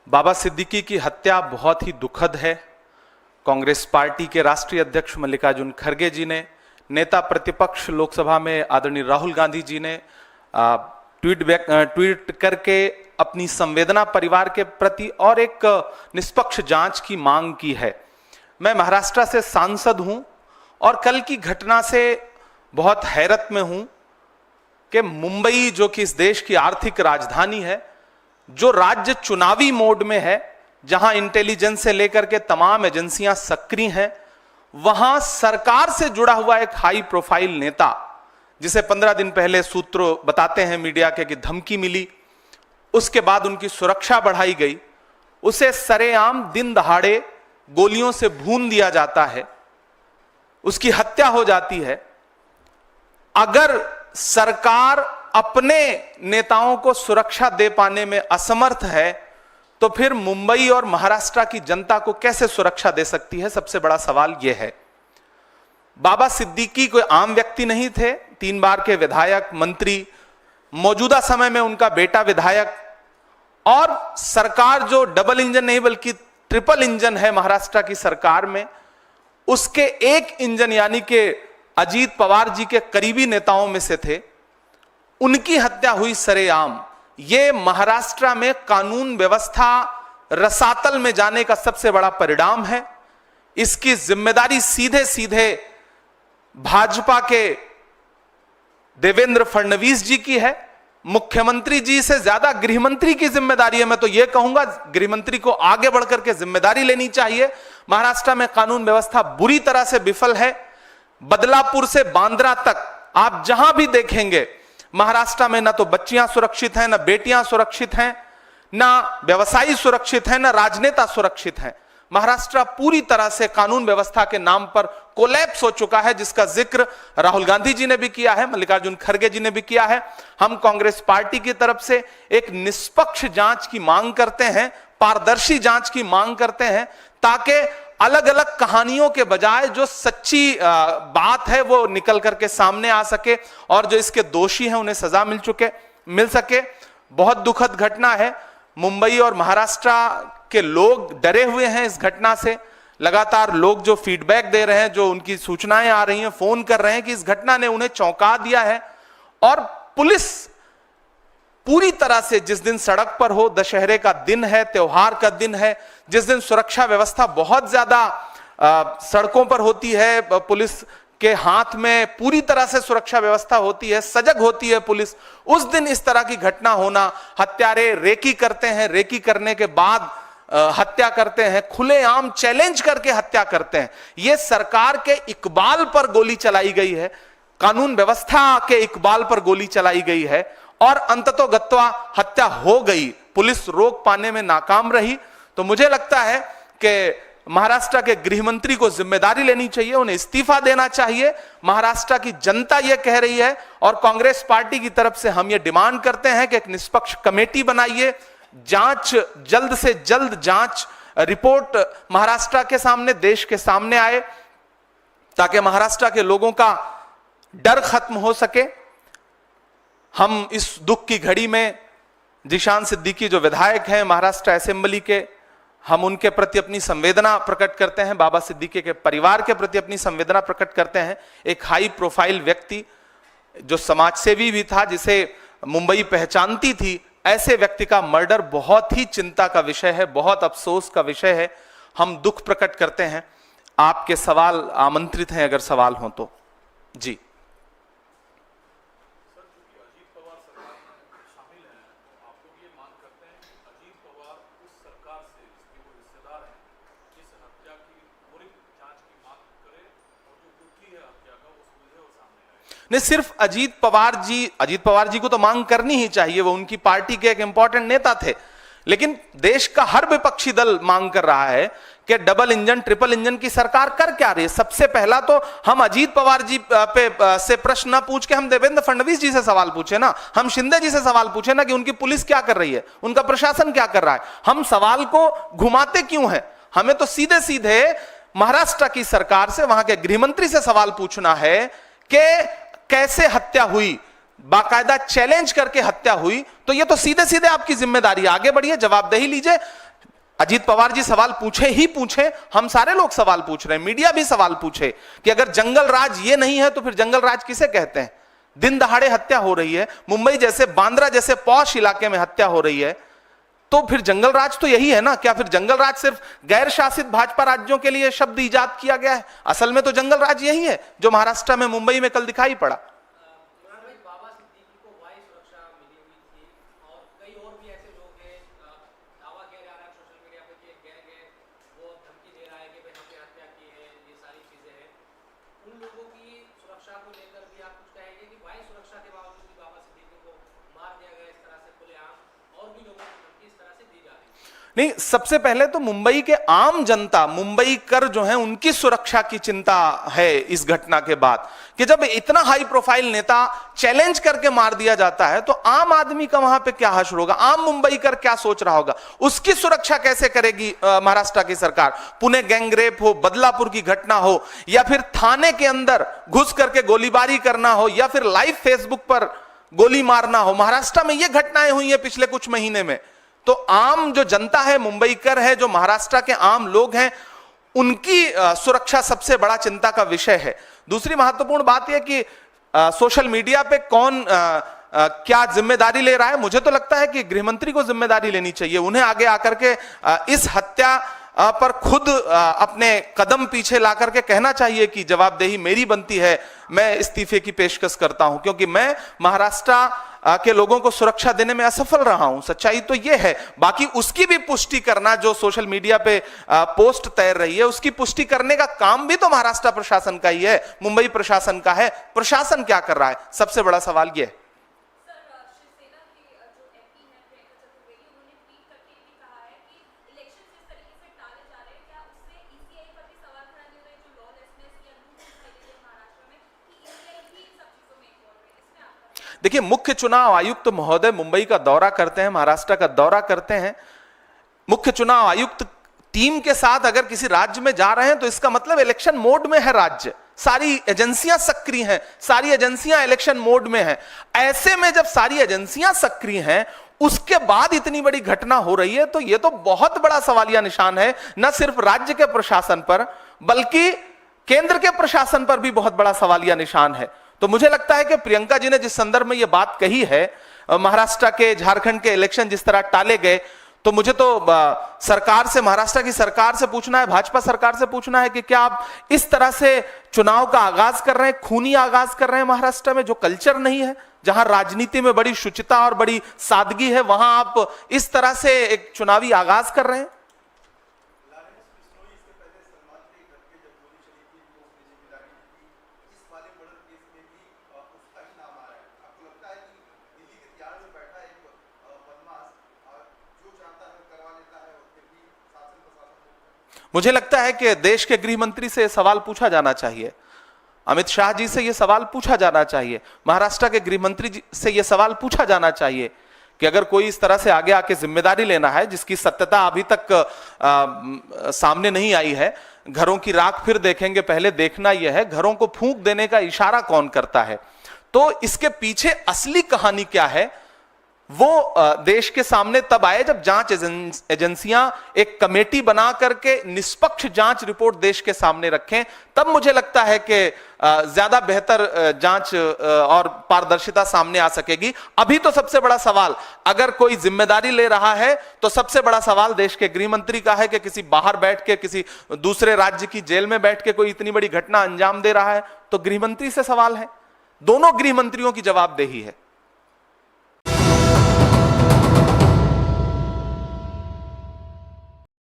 बाबा सिद्दीकी की हत्या बहुत ही दुखद है। कांग्रेस पार्टी के राष्ट्रीय अध्यक्ष मल्लिकार्जुन खड़गे जी ने, नेता प्रतिपक्ष लोकसभा में आदरणीय राहुल गांधी जी ने ट्वीट करके अपनी संवेदना परिवार के प्रति और एक निष्पक्ष जांच की मांग की है। मैं महाराष्ट्र से सांसद हूं और कल की घटना से बहुत हैरत में हूं कि मुंबई, जो कि इस देश की आर्थिक राजधानी है, जो राज्य चुनावी मोड में है, जहां इंटेलिजेंस से लेकर के तमाम एजेंसियां सक्रिय हैं, वहां सरकार से जुड़ा हुआ एक हाई प्रोफाइल नेता, जिसे 15 दिन पहले सूत्र बताते हैं मीडिया के कि धमकी मिली, उसके बाद उनकी सुरक्षा बढ़ाई गई, उसे सरेआम दिन दहाड़े गोलियों से भून दिया जाता है, उसकी हत्या हो जाती है। अगर सरकार अपने नेताओं को सुरक्षा दे पाने में असमर्थ है तो फिर मुंबई और महाराष्ट्र की जनता को कैसे सुरक्षा दे सकती है? सबसे बड़ा सवाल यह है। बाबा सिद्दीकी कोई आम व्यक्ति नहीं थे, 3 बार के विधायक, मंत्री, मौजूदा समय में उनका बेटा विधायक, और सरकार जो डबल इंजन नहीं बल्कि ट्रिपल इंजन है महाराष्ट्र की सरकार में, उसके एक इंजन यानी कि अजीत पवार जी के करीबी नेताओं में से थे, उनकी हत्या हुई सरेआम। यह महाराष्ट्र में कानून व्यवस्था रसातल में जाने का सबसे बड़ा परिणाम है। इसकी जिम्मेदारी सीधे सीधे भाजपा के देवेंद्र फडणवीस जी की है। मुख्यमंत्री जी से ज्यादा गृहमंत्री की जिम्मेदारी है। मैं तो यह कहूंगा गृहमंत्री को आगे बढ़कर के जिम्मेदारी लेनी चाहिए। महाराष्ट्र में कानून व्यवस्था बुरी तरह से विफल है। बदलापुर से बांद्रा तक आप जहां भी देखेंगे महाराष्ट्र में ना तो बच्चियां सुरक्षित हैं, ना बेटियां सुरक्षित हैं, ना व्यवसायी सुरक्षित हैं, ना राजनेता सुरक्षित हैं। महाराष्ट्र पूरी तरह से कानून व्यवस्था के नाम पर कोलैप्स हो चुका है, जिसका जिक्र राहुल गांधी जी ने भी किया है, मल्लिकार्जुन खड़गे जी ने भी किया है। हम कांग्रेस पार्टी की तरफ से एक निष्पक्ष जांच की मांग करते हैं, पारदर्शी जांच की मांग करते हैं, ताकि अलग अलग कहानियों के बजाय जो सच्ची बात है वो निकल करके सामने आ सके और जो इसके दोषी हैं उन्हें सजा मिल सके। बहुत दुखद घटना है। मुंबई और महाराष्ट्र के लोग डरे हुए हैं इस घटना से। लगातार लोग जो फीडबैक दे रहे हैं, जो उनकी सूचनाएं आ रही हैं, फोन कर रहे हैं कि इस घटना ने उन्हें चौंका दिया है। और पुलिस पूरी तरह से, जिस दिन सड़क पर हो, दशहरे का दिन है, त्योहार का दिन है, जिस दिन सुरक्षा व्यवस्था बहुत ज्यादा सड़कों पर होती है, पुलिस के हाथ में पूरी तरह से सुरक्षा व्यवस्था होती है, सजग होती है पुलिस, उस दिन इस तरह की घटना होना, हत्यारे रेकी करते हैं, रेकी करने के बाद हत्या करते हैं, खुलेआम चैलेंज करके हत्या करते हैं। यह सरकार के इकबाल पर गोली चलाई गई है, कानून व्यवस्था के इकबाल पर गोली चलाई गई है और अंततोगत्वा हत्या हो गई। पुलिस रोक पाने में नाकाम रही। तो मुझे लगता है कि महाराष्ट्र के गृहमंत्री को जिम्मेदारी लेनी चाहिए, उन्हें इस्तीफा देना चाहिए। महाराष्ट्र की जनता यह कह रही है और कांग्रेस पार्टी की तरफ से हम यह डिमांड करते हैं कि एक निष्पक्ष कमेटी बनाइए, जांच, जल्द से जल्द जांच रिपोर्ट महाराष्ट्र के सामने, देश के सामने आए, ताकि महाराष्ट्र के लोगों का डर खत्म हो सके। हम इस दुख की घड़ी में जिशान सिद्दीकी जो विधायक हैं महाराष्ट्र असेंबली के, हम उनके प्रति अपनी संवेदना प्रकट करते हैं, बाबा सिद्दीकी के परिवार के प्रति अपनी संवेदना प्रकट करते हैं। एक हाई प्रोफाइल व्यक्ति जो समाजसेवी भी था, जिसे मुंबई पहचानती थी, ऐसे व्यक्ति का मर्डर बहुत ही चिंता का विषय है, बहुत अफसोस का विषय है। हम दुख प्रकट करते हैं। आपके सवाल आमंत्रित हैं अगर सवाल हो तो। जी। नहीं, सिर्फ अजीत पवार जी को तो मांग करनी ही चाहिए, वो उनकी पार्टी के एक इंपॉर्टेंट नेता थे, लेकिन देश का हर विपक्षी दल मांग कर रहा है कि डबल इंजन, ट्रिपल इंजन की सरकार कर क्या रही है। सबसे पहला तो हम अजीत पवार जी पे से प्रश्न ना पूछ के हम देवेंद्र फडणवीस जी से सवाल पूछे ना, हम शिंदे जी से सवाल पूछे ना कि उनकी पुलिस क्या कर रही है, उनका प्रशासन क्या कर रहा है। हम सवाल को घुमाते क्यों है? हमें तो सीधे सीधे महाराष्ट्र की सरकार से, वहां के गृहमंत्री से सवाल पूछना है कि कैसे हत्या हुई, बाकायदा चैलेंज करके हत्या हुई। तो ये तो सीधे सीधे आपकी जिम्मेदारी, आगे बढ़िए, जवाबदेही लीजिए। अजीत पवार जी सवाल पूछे ही पूछे, हम सारे लोग सवाल पूछ रहे हैं, मीडिया भी सवाल पूछे कि अगर जंगल राज ये नहीं है तो फिर जंगल राज किसे कहते हैं? दिन दहाड़े हत्या हो रही है, मुंबई जैसे, बांद्रा जैसे पॉश इलाके में हत्या हो रही है, तो फिर जंगल राज तो यही है ना? क्या फिर जंगल राज सिर्फ गैर शासित भाजपा राज्यों के लिए शब्द इजाद किया गया है? असल में तो जंगल राज यही है जो महाराष्ट्र में, मुंबई में कल दिखाई पड़ा। नहीं, सबसे पहले तो मुंबई के आम जनता, मुंबई कर जो है, उनकी सुरक्षा की चिंता है इस घटना के बाद, कि जब इतना हाई प्रोफाइल नेता चैलेंज करके मार दिया जाता है तो आम आदमी का वहां पे क्या हश्र होगा, आम मुंबई कर क्या सोच रहा होगा, उसकी सुरक्षा कैसे करेगी महाराष्ट्र की सरकार? पुणे गैंगरेप हो, बदलापुर की घटना हो, या फिर थाने के अंदर घुस करके गोलीबारी करना हो, या फिर लाइव फेसबुक पर गोली मारना हो, महाराष्ट्र में ये घटनाएं हुई है पिछले कुछ महीने में। तो आम जो जनता है, मुंबई कर है, जो महाराष्ट्र के आम लोग हैं, उनकी सुरक्षा सबसे बड़ा चिंता का विषय है। दूसरी महत्वपूर्ण बात यह कि सोशल मीडिया पे कौन क्या जिम्मेदारी ले रहा है? मुझे तो लगता है कि गृहमंत्री को जिम्मेदारी लेनी चाहिए, उन्हें आगे आकर के इस हत्या पर खुद अपने कदम पीछे ला करके कहना चाहिए कि जवाबदेही मेरी बनती है, मैं इस्तीफे की पेशकश करता हूं, क्योंकि मैं महाराष्ट्र के लोगों को सुरक्षा देने में असफल रहा हूं। सच्चाई तो यह है। बाकी उसकी भी पुष्टि करना, जो सोशल मीडिया पे पोस्ट तैर रही है, उसकी पुष्टि करने का काम भी तो महाराष्ट्र प्रशासन का ही है, मुंबई प्रशासन का है। प्रशासन क्या कर रहा है, सबसे बड़ा सवाल यह है। देखिए, मुख्य चुनाव आयुक्त महोदय मुंबई का दौरा करते हैं, महाराष्ट्र का दौरा करते हैं। मुख्य चुनाव आयुक्त टीम के साथ अगर किसी राज्य में जा रहे हैं तो इसका मतलब इलेक्शन मोड में है राज्य, सारी एजेंसियां सक्रिय हैं, सारी एजेंसियां इलेक्शन मोड में हैं। ऐसे में जब सारी एजेंसियां सक्रिय हैं, उसके बाद इतनी बड़ी घटना हो रही है, तो यह तो बहुत बड़ा सवालिया निशान है, न सिर्फ राज्य के प्रशासन पर बल्कि केंद्र के प्रशासन पर भी बहुत बड़ा सवालिया निशान है। तो मुझे लगता है कि प्रियंका जी ने जिस संदर्भ में यह बात कही है, महाराष्ट्र के, झारखंड के इलेक्शन जिस तरह टाले गए, तो मुझे तो सरकार से, महाराष्ट्र की सरकार से पूछना है, भाजपा सरकार से पूछना है कि क्या आप इस तरह से चुनाव का आगाज कर रहे हैं, खूनी आगाज कर रहे हैं महाराष्ट्र में, जो कल्चर नहीं है, जहां राजनीति में बड़ी शुचिता और बड़ी सादगी है, वहां आप इस तरह से एक चुनावी आगाज कर रहे हैं। मुझे लगता है कि देश के गृह मंत्री से यह सवाल पूछा जाना चाहिए, अमित शाह जी से यह सवाल पूछा जाना चाहिए, महाराष्ट्र के गृह मंत्री से यह सवाल पूछा जाना चाहिए कि अगर कोई इस तरह से आगे आके जिम्मेदारी लेना है, जिसकी सत्यता अभी तक सामने नहीं आई है, घरों की राख फिर देखेंगे, पहले देखना यह है घरों को फूंक देने का इशारा कौन करता है, तो इसके पीछे असली कहानी क्या है वो देश के सामने तब आए जब जांच एजेंसियां एक कमेटी बना करके निष्पक्ष जांच रिपोर्ट देश के सामने रखें, तब मुझे लगता है कि ज्यादा बेहतर जांच और पारदर्शिता सामने आ सकेगी। अभी तो सबसे बड़ा सवाल, अगर कोई जिम्मेदारी ले रहा है तो सबसे बड़ा सवाल देश के गृह मंत्री का है कि किसी बाहर बैठ के, किसी दूसरे राज्य की जेल में बैठ के कोई इतनी बड़ी घटना अंजाम दे रहा है, तो गृह मंत्री से सवाल है, दोनों गृह मंत्रियों की जवाबदेही है।